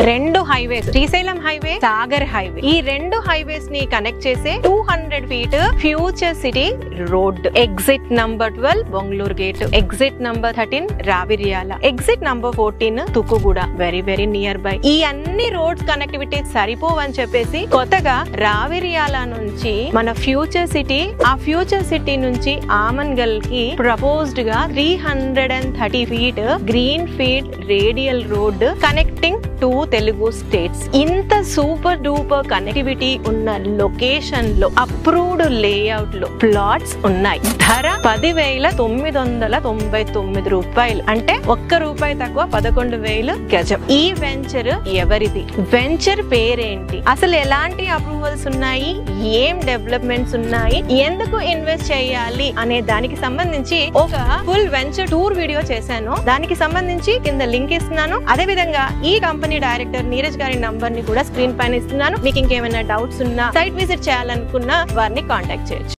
రెండు highways, Srisailam highway, Sagar highway, ఈ రెండు హైవేస్ ని కనెక్ట్ చేసే 200 feet future city road. Exit number 12 Bengaluru gate, exit number 13 Raviryal, exit number 14 Tukkuguda, very very near by. ఈ అన్ని రోడ్స్ కనెక్టివిటీ సరిపోవని చెప్పేసి కొత్తగా రావిర్యాల నుంచి మన ఫ్యూచర్ సిటీ, ఆ ఫ్యూచర్ సిటీ నుంచి ఆమన్గల్ కి ప్రపోజ్డ్ గా 330 feet green field radial road connecting 2 Telugu states. ఇంత సూపర్ డూపర్ కనెక్టివిటీ ఉన్న లొకేషన్ లో అప్రూవ్డ్ లేఅవుట్ లో ప్లాట్స్ ఉన్నాయి. ధర 10,999 రూపాయలు, అంటే ₹1 తక్కువ 11,000 గజం. ఈ వెంచర్ ఎవరిది, వెంచర్ పేరేంటి, అసలు ఎలాంటి అప్రూవల్స్ ఉన్నాయి, ఏం డెవలప్మెంట్స్ ఉన్నాయి, ఎందుకు ఇన్వెస్ట్ చేయాలి అనే దానికి సంబంధించి ఒక ఫుల్ వెంచర్ టూర్ వీడియో చేశాను. దానికి సంబంధించి కింద లింక్ ఇస్తున్నాను. అదే విధంగా ఈ కంపెనీ డైరెక్టర్ నీరజ్ గారి నంబర్ ని కూడా స్క్రీన్ పైన ఇస్తున్నాను. మీకు ఇంకేమైనా డౌట్స్ ఉన్నా, సైట్ విజిట్ చేయాలనుకున్నా వారిని కాంటాక్ట్ చేయొచ్చు.